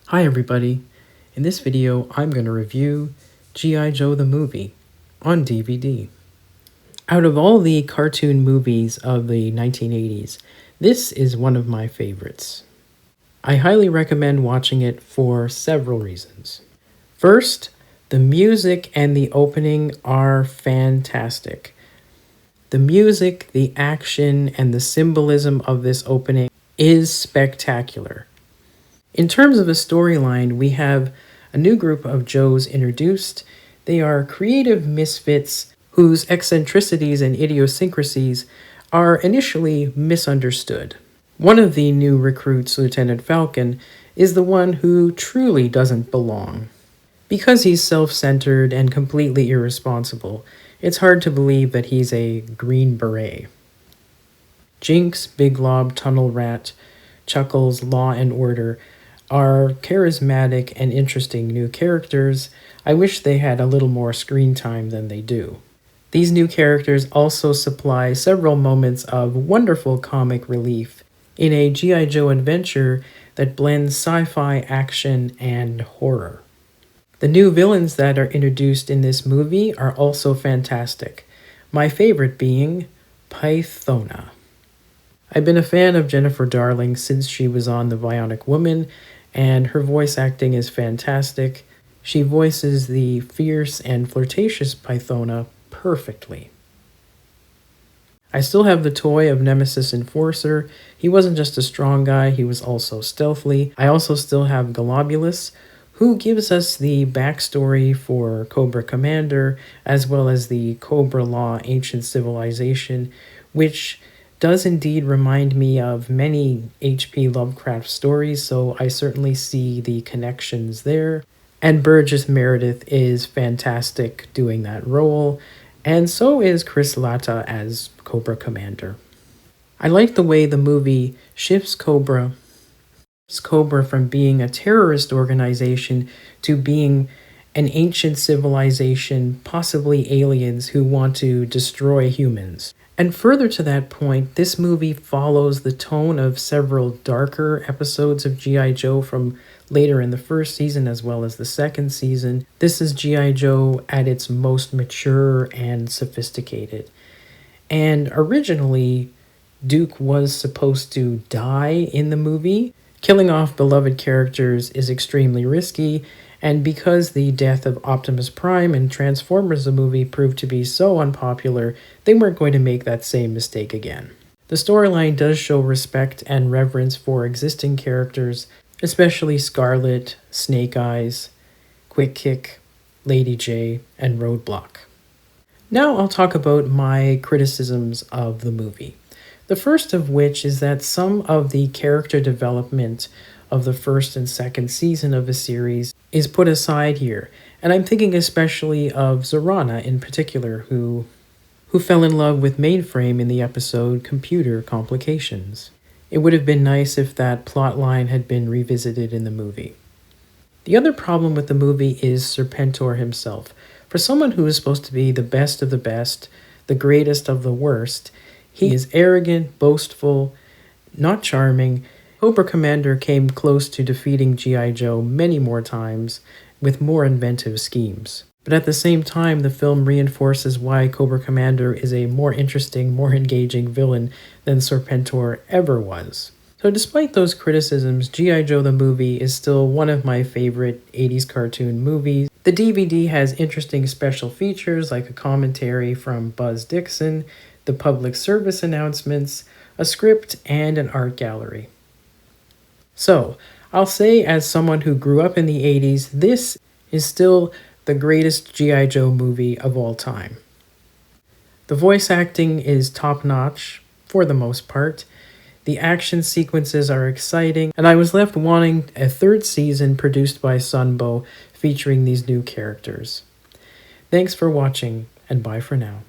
Hi everybody, in this video I'm going to review G.I. Joe the movie on DVD. Out of all the cartoon movies of the 1980s, this is one of my favorites. I highly recommend watching it for several reasons. First, the music and the opening are fantastic. The music, the action, and the symbolism of this opening is spectacular. In terms of a storyline, we have a new group of Joes introduced. They are creative misfits whose eccentricities and idiosyncrasies are initially misunderstood. One of the new recruits, Lieutenant Falcon, is the one who truly doesn't belong. Because he's self-centered and completely irresponsible, it's hard to believe that he's a Green Beret. Jinx, Big Lob, Tunnel Rat, Chuckles, Law and Order are charismatic and interesting new characters. I wish they had a little more screen time than they do. These new characters also supply several moments of wonderful comic relief in a G.I. Joe adventure that blends sci-fi, action, and horror. The new villains that are introduced in this movie are also fantastic, my favorite being Pythona. I've been a fan of Jennifer Darling since she was on The Bionic Woman, and her voice acting is fantastic. She voices the fierce and flirtatious Pythona perfectly. I still have the toy of Nemesis Enforcer. He wasn't just a strong guy, he was also stealthy. I also still have Globulus, who gives us the backstory for Cobra Commander, as well as the Cobra Law Ancient Civilization, which does indeed remind me of many H.P. Lovecraft stories, so I certainly see the connections there. And Burgess Meredith is fantastic doing that role, and so is Chris Latta as Cobra Commander. I like the way the movie shifts Cobra from being a terrorist organization to being an ancient civilization, possibly aliens who want to destroy humans. And further to that point, this movie follows the tone of several darker episodes of G.I. Joe from later in the first season as well as the second season. This is G.I. Joe at its most mature and sophisticated. And originally, Duke was supposed to die in the movie. Killing off beloved characters is extremely risky, and because the death of Optimus Prime in Transformers the movie proved to be so unpopular, they weren't going to make that same mistake again. The storyline does show respect and reverence for existing characters, especially Scarlet, Snake Eyes, Quick Kick, Lady J, and Roadblock. Now I'll talk about my criticisms of the movie. The first of which is that some of the character development of the first and second season of the series is put aside here, and I'm thinking especially of Zorana in particular, who fell in love with Mainframe in the episode Computer Complications. It would have been nice if that plotline had been revisited in the movie. The other problem with the movie is Serpentor himself. For someone who is supposed to be the best of the best, the greatest of the worst, he is arrogant, boastful, not charming. Cobra Commander came close to defeating G.I. Joe many more times with more inventive schemes. But at the same time, the film reinforces why Cobra Commander is a more interesting, more engaging villain than Serpentor ever was. So despite those criticisms, G.I. Joe the movie is still one of my favorite 80s cartoon movies. The DVD has interesting special features like a commentary from Buzz Dixon, the public service announcements, a script, and an art gallery. So, I'll say as someone who grew up in the 80s, this is still the greatest G.I. Joe movie of all time. The voice acting is top-notch, for the most part. The action sequences are exciting, and I was left wanting a third season produced by Sunbow featuring these new characters. Thanks for watching, and bye for now.